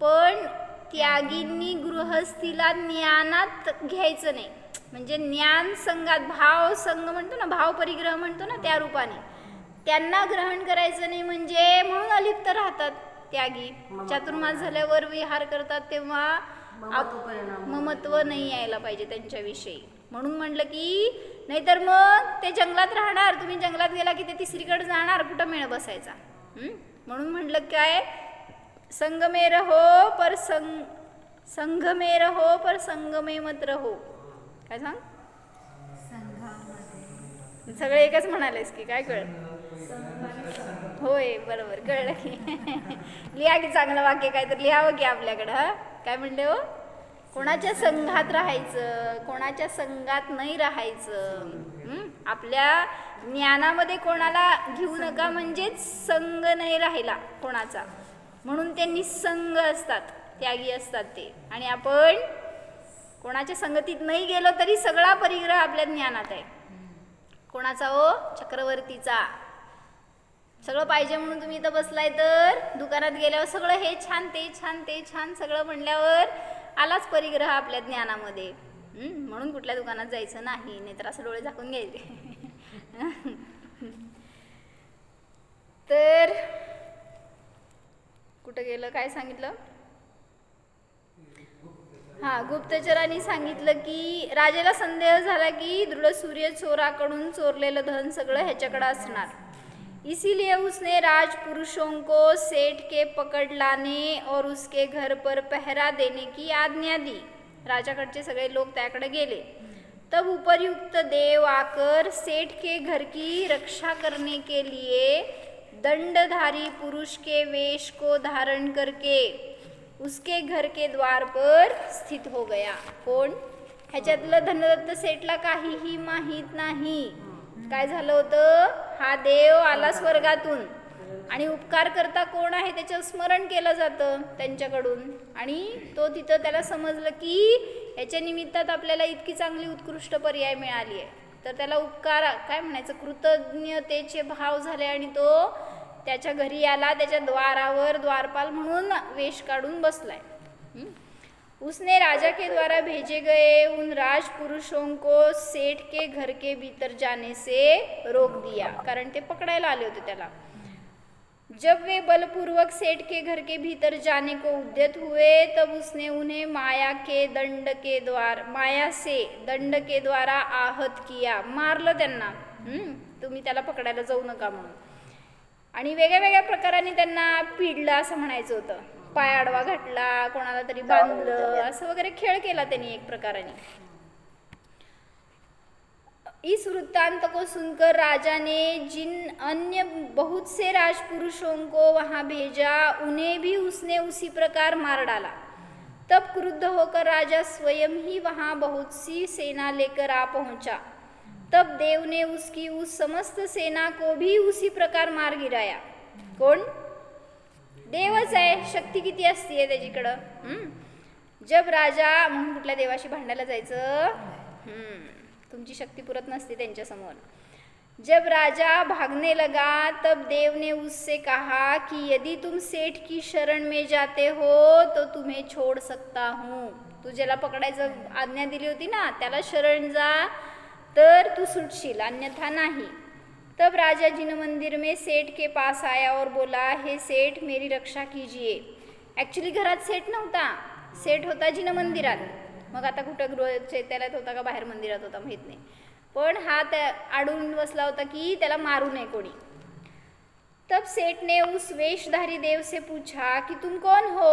पण त्यागींनी गृहस्थीला ज्ञानात घ्यायचं नाही. म्हणजे ज्ञान संघात भाव संघ म्हणतो ना, भाव परिग्रह म्हणतो ना, त्या रूपाने त्यांना ग्रहण करायचं नाही. म्हणजे म्हणून अलिप्त राहतात त्यागी. चातुर्मास झाल्यावर विहार करतात तेव्हा ममत्व नाही यायला पाहिजे त्यांच्याविषयी. म्हणून म्हटलं की नाहीतर मग ते जंगलात राहणार, तुम्ही जंगलात गेला की ते तिसरीकडे जाणार, कुठं मेळ बसायचा. म्हणून म्हटलं काय, संग में रहो पर संघ में रहो पर संग में मत रहो. काय सांग, सगळे एकच म्हणालेस की काय कळ? होय बरोबर कळलं की. लिहा की चांगलं वाक्य काय तर लिहावं की आपल्याकडं. हा काय म्हणले हो, कोणाच्या संघात राहायचं, कोणाच्या संघात नाही राहायचं. आपल्या ज्ञानामध्ये कोणाला घेऊ नका, म्हणजेच संघ नाही राहिला कोणाचा, म्हणून ते निसंग असतात, त्यागी असतात ते. आणि आपण कोणाच्या संगतीत नाही गेलो तरी सगळा परिग्रह आपल्या ज्ञानात आहे. कोणाचा हो, चक्रवर्तीचा. सगळं पाहिजे म्हणून तुम्ही इथं बसलाय, तर दुकानात गेल्यावर सगळं हे छान ते छान ते छान सगळं म्हणल्यावर आलाच परिग्रह आपल्या ज्ञानामध्ये. म्हणून कुठल्या दुकानात जायचं नाही, नाहीतर असं डोळे झाकून घ्यायचे. तर कुठं गेलं, काय सांगितलं? हा, गुप्तचरांनी सांगितलं की राजाला संदेह झाला की दृढ सूर्य चोराकडून चोरलेलं धन सगळं ह्याच्याकडे असणार. इसीलिए उसने राजपुरुषों को सेठ के पकड़ लाने और उसके घर पर पहरा देने की आज्ञा दी. राजाकडचे सगळे लोक त्याकडे गेले. तब उपरयुक्त देव आकर सेठ के घर की रक्षा करने के लिए दंडधारी पुरुष के वेश को धारण करके उसके घर के द्वार पर स्थित हो गया. कोण? ह्याच्यातलं धनदत्त सेठला काहीही माहीत नाही. काय झालं होतं, हा देव आला स्वर्गातून आणि उपकार करता कोण आहे त्याचं स्मरण केलं जातं त्यांच्याकडून. आणि तो तिथं त्याला समजलं की याच्या निमित्तात आपल्याला इतकी चांगली उत्कृष्ट पर्याय मिळाली आहे, तर त्याला उपकार काय म्हणायचं, कृतज्ञतेचे भाव झाले आणि तो त्याच्या घरी आला, त्याच्या द्वारावर द्वारपाल म्हणून वेश काढून बसलाय. उसने राजा के द्वारा भेजे गए उन राजपुरुषों को सेठ के घर के भीतर जाने से रोक दिया, कारण ते पकडायला आले होते त्याला. जब वे बलपूर्वक सेठ के घर के भीतर जाने को उद्यत हुए तब उसने उन्हें माया से दंड के द्वारा आहत किया. मारलं त्यांना, तुम्ही त्याला पकडायला जाऊ नका म्हणून. आणि वेगळ्या वेगळ्या प्रकाराने त्यांना पिडलं असं म्हणायचं होतं. पाय आडवा घातला, कोणाला तरी बांधलं, असं वगैरे खेळ केला त्यांनी एक प्रकाराने. इस वृत्तांत को सुनकर राजा ने जिन अन्य बहुत से राजपुरुषों को वहां भेजा उन्हें भी उसने उसी प्रकार मार डाला. तब क्रुद्ध होकर राजा स्वयं ही वहां बहुत सी सेना लेकर आ पहुंचा. तब देव ने उसकी उस समस्त सेना को भी उसी प्रकार मार गिराया. कोण? देवच आहे. शक्ती किती असते त्याच्याकडं. जब राजा, म्हणून कुठल्या देवाशी भांडायला जायचं, तुमची शक्ती पुरत नसते त्यांच्या समोर. जब राजा भागने लगा तब देव ने उससे कहा कि यदि तुम सेठ की शरण में जाते हो तो तुम्हें छोड़ सकता हूँ. तू ज्याला पकडायचं आज्ञा दिली होती ना त्याला शरण जा तर तू सुटशील, अन्यथा नाही. तब राजा जिन मंदिर में सेठ के पास आया और बोला, हे सेठ मेरी रक्षा कीजिए. ॲक्च्युली घरात सेठ नव्हता, सेठ होता जिन मंदिरात. मग आता कुठं गृह चैत्यालयात होता का बाहेर मंदिरात होता माहीत नाही, पण हा त्या अडून बसला होता की त्याला मारू नये कोणी. तब सेठ ने उस वेशधारी देव से पूछा कि तुम कौन हो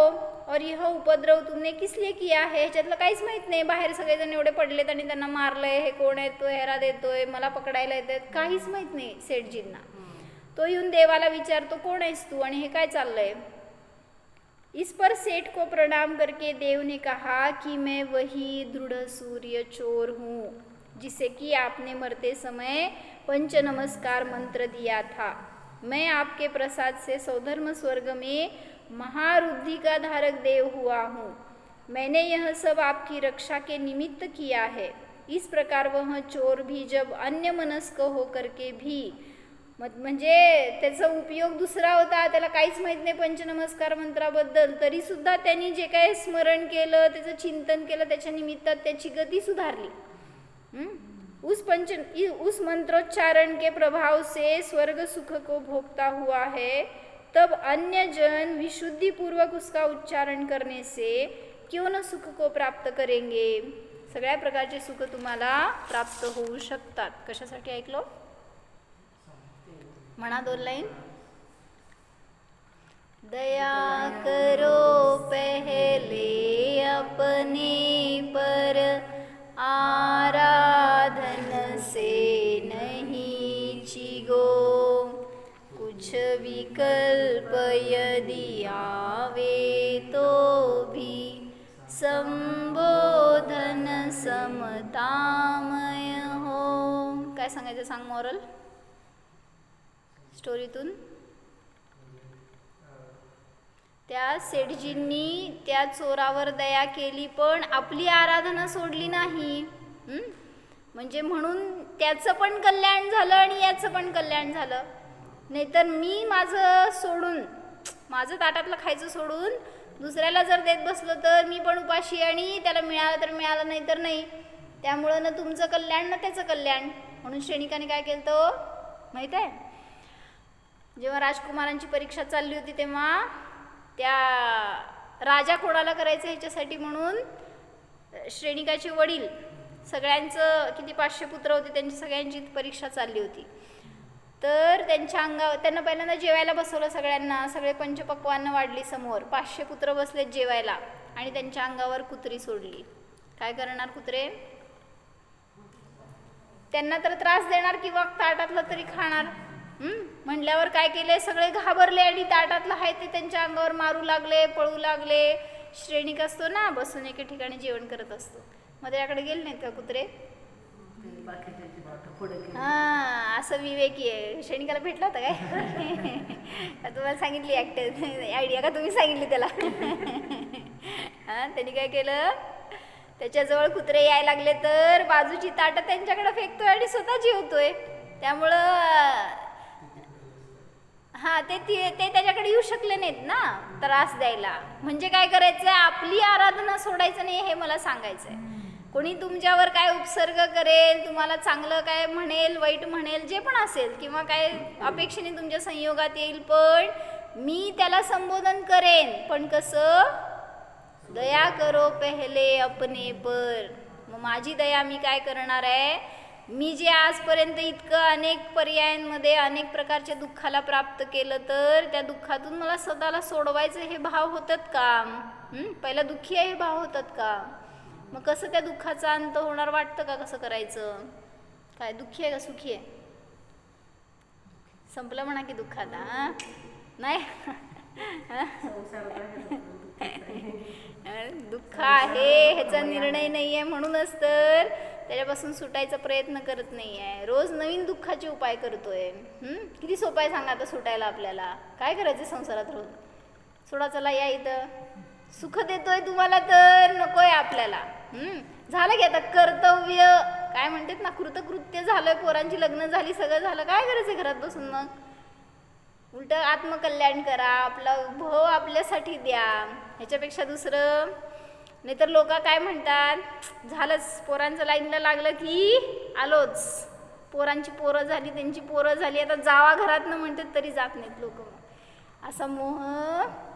और यह उपद्रव तुमने किस लिए किया है. ह्याच्यातलं काहीच माहीत नाही. बाहेर सगळेजण एवढे पडलेत आणि त्यांना मारलंय, हे कोण आहे, तो हेरा देतोय, मला पकडायला येत, काहीच माहीत नाही सेठजींना. तो येऊन देवाला विचारतो, कोण आहेस तू आणि हे काय चाललंय. इस पर सेठ को प्रणाम करके देव ने कहा कि मैं वही दृढ़ सूर्य चोर हूँ जिसे कि आपने मरते समय पंच नमस्कार मंत्र दिया था. मैं आपके प्रसाद से सौधर्म स्वर्ग में महारुद्धि का धारक देव हुआ हूँ. मैंने यह सब आपकी रक्षा के निमित्त किया है. इस प्रकार वह चोर भी जब अन्य मनस्क होकर के भी म्हणजे त्याचा उपयोग दुसरा होता, त्याला काहीच माहीत नाही पंचनमस्कार मंत्राबद्दल, तरीसुद्धा त्यांनी जे काही स्मरण केलं, त्याचं चिंतन केलं, त्याच्या निमित्तात त्याची गती सुधारली. उस मंत्रोच्चारण के प्रभाव से स्वर्ग सुख को भोगता हुआ है, तब अन्य जन विशुद्धि पूर्वक उसका उच्चारण करने से क्यों न सुख को प्राप्त करेंगे. सगळ्या प्रकारचे सुख तुम्हाला प्राप्त होऊ शकतात. कशासाठी ऐकलो म्हणा 2 लाईन. दया करो पहले अपने पर, आराधन से नहीं चिगो, कुछ विकल्प यदि आवे तो भी संबोधन समतामय हो. काय सांगायचं सांग मॉरल स्टोरीतून. त्या सेठजींनी त्या चोरावर दया केली पण आपली आराधना सोडली नाही. म्हणजे म्हणून त्याचं पण कल्याण झालं आणि याचं पण कल्याण झालं. नाहीतर मी माझं सोडून, माझं ताटातलं खायचं सोडून दुसऱ्याला जर देत बसलो तर मी पण उपाशी आणि त्याला मिळालं तर मिळालं नाही तर नाही. त्यामुळं ना तुमचं कल्याण ना त्याचं कल्याण. म्हणून श्रेणिकाने काय केलं तो माहीत आहे, जेव्हा राजकुमारांची परीक्षा चालली होती तेव्हा त्या राजा कोणाला करायचं ह्याच्यासाठी म्हणून श्रेणिकाचे वडील सगळ्यांचं किती 500 पुत्र होते, त्यांची सगळ्यांची परीक्षा चालली होती. तर त्यांच्या अंगावर त्यांना पहिल्यांदा जेवायला बसवलं सगळ्यांना. सगळे पंचपक्वान्न वाढली समोर. 500 पुत्र बसलेत जेवायला आणि त्यांच्या अंगावर कुत्री सोडली. काय करणार कुत्रे, त्यांना तर त्रास देणार किंवा ताटातलं तरी खाणार. म्हणल्यावर काय केले, सगळे घाबरले आणि ताटातलं आहे ते त्यांच्या अंगावर मारू लागले, पळू लागले. श्रेणिक असतो ना बसून एके ठिकाणी जेवण करत असतो, मग त्याकडे गेले नाहीत का कुत्रे. हां असं विवेकी आहे. श्रेणिकाला भेटला होता काय तुम्हाला सांगितली आयडिया का तुम्ही सांगितली त्याला. हां त्यांनी काय केलं, त्याच्याजवळ कुत्रे यायला लागले तर बाजूची ताटं त्यांच्याकडे फेकतोय आणि स्वतः जेवतोय. त्यामुळं हां ते त्याच्याकडे येऊ शकले नाहीत ना त्रास द्यायला. म्हणजे काय करायचं आहे, आपली आराधना सोडायचं नाही हे मला सांगायचं आहे. कोणी तुमच्यावर काय उपसर्ग करेल, तुम्हाला चांगलं काय म्हणेल, वाईट म्हणेल, जे पण असेल किंवा काय अपेक्षेने तुमच्या संयोगात येईल, पण मी त्याला संबोधन करेन. पण कसं, दया करो पहले अपने पर. मग माझी दया मी काय करणार आहे, मी जे आजपर्यंत इतकं अनेक पर्यायांमध्ये अनेक प्रकारच्या दुःखाला प्राप्त केलं, तर त्या दुःखातून मला स्वतःला सोडवायचं हे भाव होतात का. पहिला दुःखी आहे हे भाव होतात का. मग कसं त्या दुःखाचा अंत होणार वाटतं का, कसं करायचं. काय दुःखी आहे का सुखी आहे, संपलं म्हणा की दुःख आता. नाही दुःख आहे ह्याचा निर्णय नाही आहे, म्हणूनच तर त्याच्यापासून सुटायचा प्रयत्न करत नाही आहे. रोज नवीन दुःखाचे उपाय करतोय. किती सोपं आहे सांगा आता सुटायला. आपल्याला काय करायचं संसारात रोज, सोडा चला या इथं. सुख देतोय तुम्हाला तर नकोय आपल्याला. झालं की आता कर्तव्य काय म्हणतात ना, कृतकृत्य झालंय, पोरांची लग्न झाली, सगळं झालं, काय करायचं घरात बसून. मग उलट आत्मकल्याण करा, आपला भाव आपल्यासाठी द्या, ह्याच्यापेक्षा दुसरं. नाहीतर लोक काय म्हणतात, झालंच पोरांचं लाईनला लागलं की आलोच, पोरांची पोरं झाली, त्यांची पोरं झाली, आता जावा घरातनं म्हणतात तरी जात नाहीत लोक. असा मोह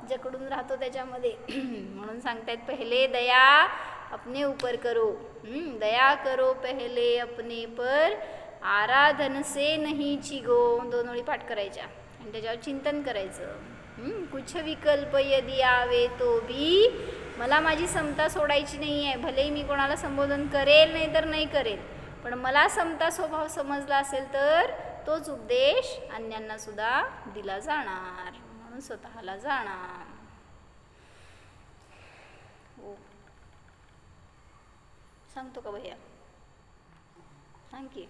जकडून राहतो त्याच्यामध्ये. म्हणून सांगतायत पहिले दया अपने ऊपर करो. दया करो पहले अपने पर, आराधन से नहीं चिगो. 2 ओळी पाठ करायच्या आणि त्याच्यावर चिंतन करायचं. कुछ विकल्प यदि आवे तो भी, मला माझी समता सोडायची नाही आहे. भलेही मी कोणाला संबोधन करेल नाही तर नाही करेल, पण मला समता स्वभाव समजला असेल तर तोच उपदेश अन्यांना सुद्धा दिला जाणार, म्हणून स्वतःला जाणार. हो सांगतो का भैया, सांग की.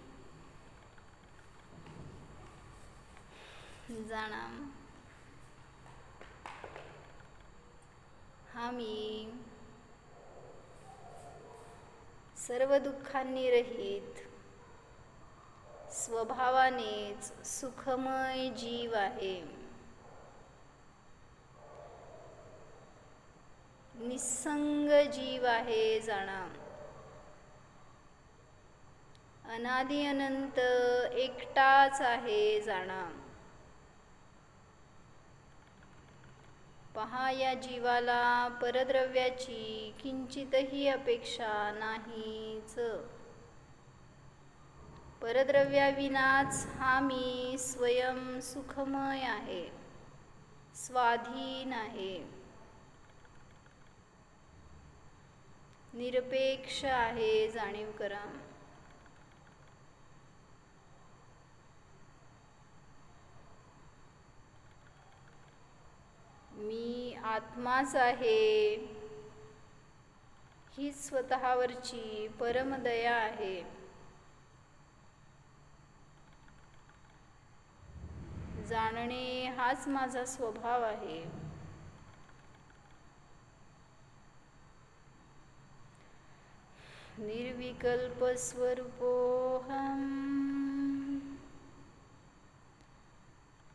जाणार हामी सर्व दुःखांनी रहित, स्वभावानेच सुखमय जीव आहे. निसंग जीव आहे जाणा. अनादि अनंत एकटाच आहे जाणा. पहा, या जीवाला परद्रव्याची किंचितही अपेक्षा नाहीच. परद्रव्याविनाच हा मी स्वयं सुखमय आहे, स्वाधीन आहे, निरपेक्ष आहे, जाणीव करा. मी आत्माच आहे, हीच स्वतःवरची परमदया आहे. जाणणे हाच माझा स्वभाव आहे. निर्विकल्प स्वरूपोऽहम्,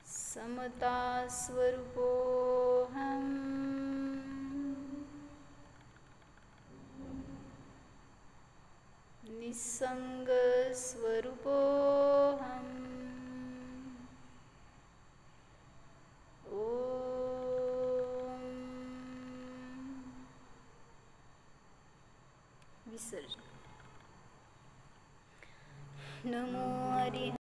समता स्वरूपोऽहम्, निसंग स्वरूपोऽहम्. ओम विसर्जन. नमो हरि.